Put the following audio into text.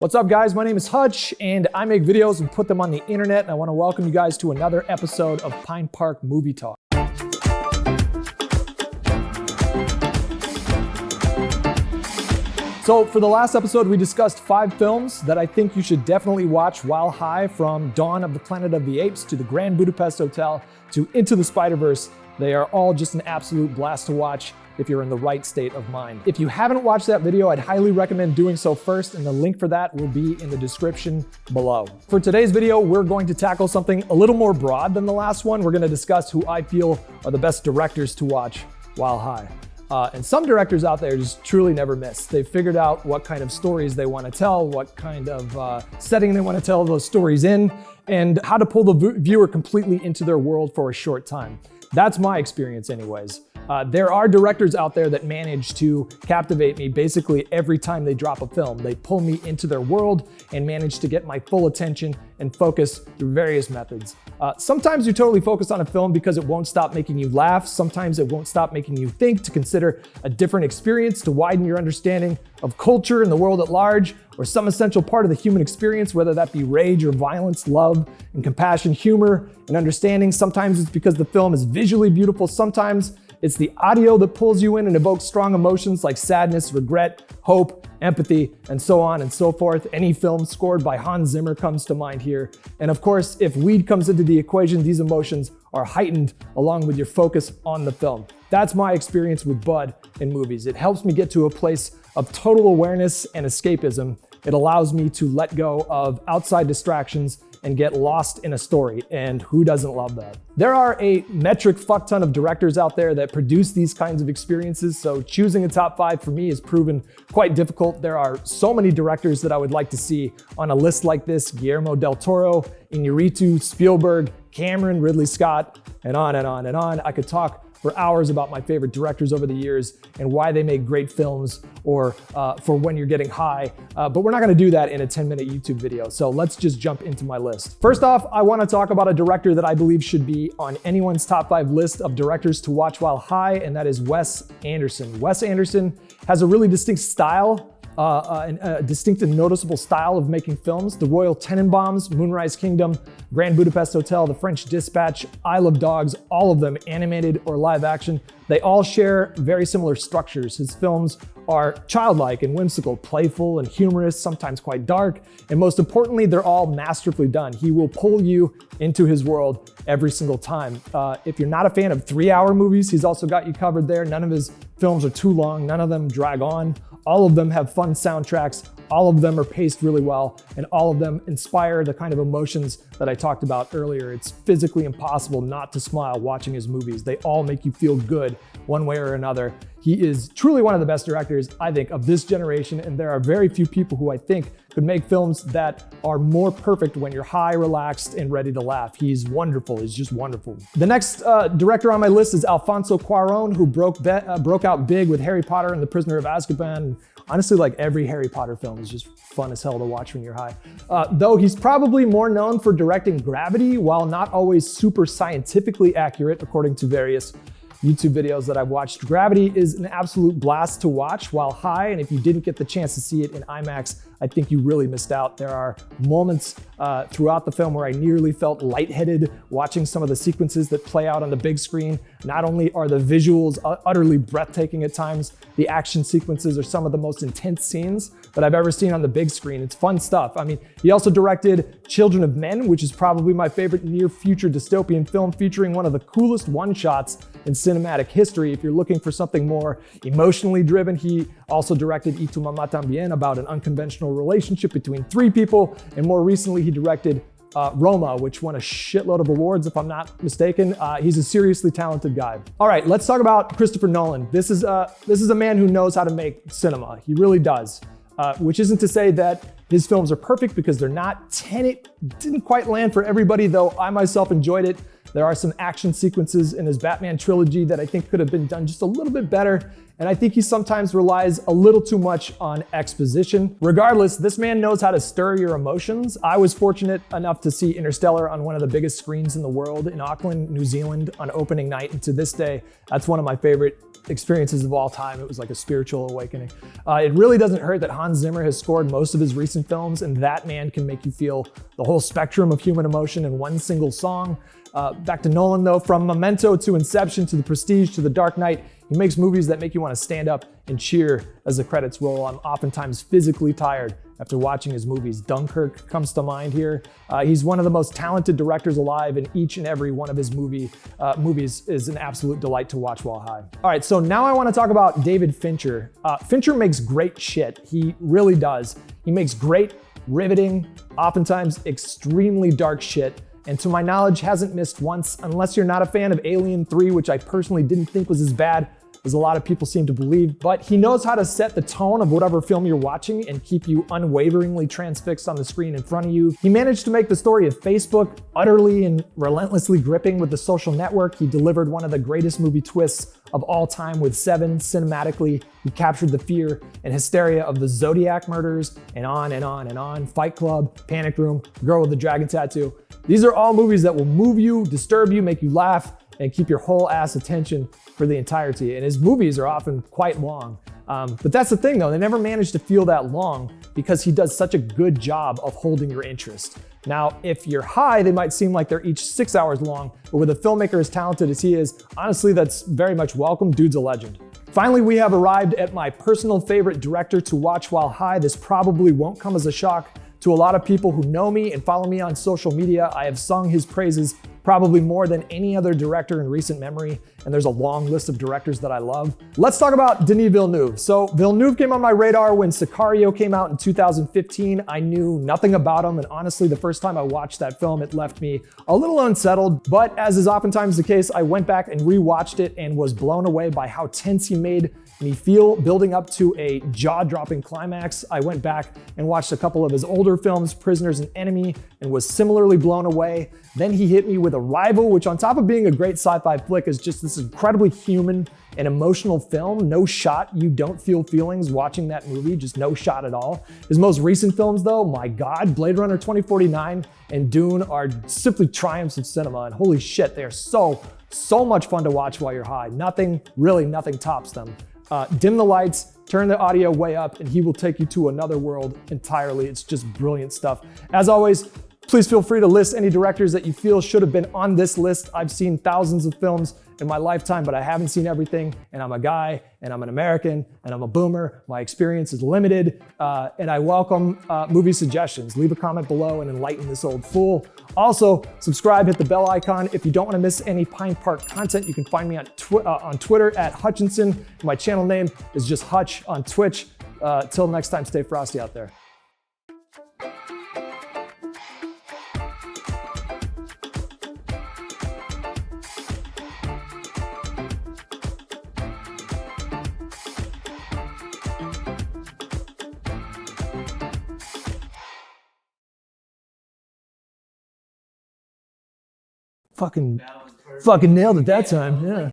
What's up, guys? My name is Hutch, and I make videos and put them on the internet, and I want to welcome you guys to another episode of Pine Park Movie Talk. So for the last episode, we discussed 5 films that I think you should definitely watch while high, from Dawn of the Planet of the Apes to The Grand Budapest Hotel to Into the Spider-Verse. They are all just an absolute blast to watch if you're in the right state of mind. If you haven't watched that video, I'd highly recommend doing so first, and the link for that will be in the description below. For today's video, we're going to tackle something a little more broad than the last one. We're going to discuss who I feel are the best directors to watch while high. And some directors out there just truly never miss. They've figured out what kind of stories they want to tell, what kind of setting they want to tell those stories in, and how to pull the viewer completely into their world for a short time. That's my experience anyways. There are directors out there that manage to captivate me basically every time they drop a film. They pull me into their world and manage to get my full attention and focus through various methods. Sometimes you totally focus on a film because it won't stop making you laugh. Sometimes it won't stop making you think, to consider a different experience, to widen your understanding of culture and the world at large, or some essential part of the human experience, whether that be rage or violence, love and compassion, humor and understanding. Sometimes it's because the film is visually beautiful. Sometimes it's the audio that pulls you in and evokes strong emotions like sadness, regret, hope, empathy, and so on and so forth. Any film scored by Hans Zimmer comes to mind here. And of course, if weed comes into the equation, these emotions are heightened along with your focus on the film. That's my experience with Bud in movies. It helps me get to a place of total awareness and escapism. It allows me to let go of outside distractions and get lost in a story, and who doesn't love that? There are a metric fuck ton of directors out there that produce these kinds of experiences, so choosing a top 5 for me has proven quite difficult. There are so many directors that I would like to see on a list like this: Guillermo del Toro, Iñárritu, Spielberg, Cameron, Ridley Scott, and on and on and on. I could talk for hours about my favorite directors over the years and why they make great films, or for when you're getting high, but we're not gonna do that in a 10-minute YouTube video, so let's just jump into my list. First off, I wanna talk about a director that I believe should be on anyone's top 5 list of directors to watch while high, and that is Wes Anderson. Wes Anderson has a really distinct style, a distinct and noticeable style of making films. The Royal Tenenbaums, Moonrise Kingdom, Grand Budapest Hotel, The French Dispatch, Isle of Dogs, all of them animated or live action. They all share very similar structures. His films are childlike and whimsical, playful and humorous, sometimes quite dark, and most importantly, they're all masterfully done. He will pull you into his world every single time. If you're not a fan of 3-hour movies, he's also got you covered there. None of his films are too long, none of them drag on. All of them have fun soundtracks, all of them are paced really well, and all of them inspire the kind of emotions that I talked about earlier. It's physically impossible not to smile watching his movies. They all make you feel good one way or another. He is truly one of the best directors, I think, of this generation, and there are very few people who I think could make films that are more perfect when you're high, relaxed, and ready to laugh. He's wonderful. He's just wonderful. The next director on my list is ALFONSO CUARON, who broke out big with Harry Potter and The Prisoner of Azkaban. Honestly, like every Harry Potter film is just fun as hell to watch when you're high. Though he's probably more known for directing Gravity, while not always super scientifically accurate, according to various YouTube videos that I've watched. Gravity is an absolute blast to watch while high, and if you didn't get the chance to see it in IMAX, I think you really missed out. There are moments throughout the film where I nearly felt lightheaded watching some of the sequences that play out on the big screen. Not only are the visuals utterly breathtaking at times, the action sequences are some of the most intense scenes that I've ever seen on the big screen. It's fun stuff. I mean, he also directed Children of Men, which is probably my favorite near-future dystopian film, featuring one of the coolest one-shots in cinematic history. If you're looking for something more emotionally driven, he also directed Y Tu Mamá También, about an unconventional relationship between 3 people, and more recently he directed Roma, which won a shitload of awards, if I'm not mistaken. He's a seriously talented guy. All right, let's talk about Christopher Nolan. This is a man who knows how to make cinema. He really does. Which isn't to say that his films are perfect, because they're not. Tenet didn't quite land for everybody, though I myself enjoyed it. There are some action sequences in his Batman trilogy that I think could have been done just a little bit better, and I think he sometimes relies a little too much on exposition. Regardless, this man knows how to stir your emotions. I was fortunate enough to see Interstellar on one of the biggest screens in the world in Auckland, New Zealand on opening night, and to this day, that's one of my favorite experiences of all time. It was like a spiritual awakening. It really doesn't hurt that Hans Zimmer has scored most of his recent films, and that man can make you feel the whole spectrum of human emotion in one single song. Back to Nolan though, from Memento to Inception to The Prestige to The Dark Knight, he makes movies that make you want to stand up and cheer as the credits roll. I'm oftentimes physically tired after watching his movies. Dunkirk comes to mind here. He's one of the most talented directors alive, and each and every one of his movies is an absolute delight to watch while high. All right, so now I want to talk about David Fincher. Fincher makes great shit. He really does. He makes great, riveting, oftentimes extremely dark shit, and to my knowledge hasn't missed once, unless you're not a fan of Alien 3, which I personally didn't think was as bad as a lot of people seem to believe. But he knows how to set the tone of whatever film you're watching and keep you unwaveringly transfixed on the screen in front of you. He managed to make the story of Facebook utterly and relentlessly gripping with The Social Network. He delivered one of the greatest movie twists of all time with Seven. Cinematically, he captured the fear and hysteria of the Zodiac murders, and on and on and on. Fight Club, Panic Room, Girl with the Dragon Tattoo. These are all movies that will move you, disturb you, make you laugh, and keep your whole ass attention for the entirety. And his movies are often quite long. But that's the thing though, they never manage to feel that long because he does such a good job of holding your interest. Now, if you're high, they might seem like they're each 6 hours long, but with a filmmaker as talented as he is, honestly, that's very much welcome. Dude's a legend. Finally, we have arrived at my personal favorite director to watch while high. This probably won't come as a shock to a lot of people who know me and follow me on social media. I have sung his praises probably more than any other director in recent memory, and there's a long list of directors that I love. Let's talk about Denis Villeneuve. So Villeneuve came on my radar when Sicario came out in 2015. I knew nothing about him, and honestly, the first time I watched that film, it left me a little unsettled. But as is oftentimes the case, I went back and rewatched it and was blown away by how tense he made me feel building up to a jaw-dropping climax. I went back and watched a couple of his older films, Prisoners and Enemy, and was similarly blown away. Then he hit me with Arrival, which on top of being a great sci-fi flick is just this incredibly human and emotional film. No shot, you don't feel feelings watching that movie, just no shot at all. His most recent films though, my God, Blade Runner 2049 and Dune are simply triumphs of cinema, and holy shit, they are so much fun to watch while you're high. Nothing tops them. Dim the lights, turn the audio way up, and he will take you to another world entirely. It's just brilliant stuff. As always, please feel free to list any directors that you feel should have been on this list. I've seen thousands of films in my lifetime, but I haven't seen everything, and I'm a guy, and I'm an American, and I'm a boomer. My experience is limited, and I welcome movie suggestions. Leave a comment below and enlighten this old fool. Also, subscribe, hit the bell icon. If you don't want to miss any Pine Park content, you can find me on Twitter at Hutchinson. My channel name is just Hutch on Twitch. Till next time, stay frosty out there. Fucking nailed it that time, yeah.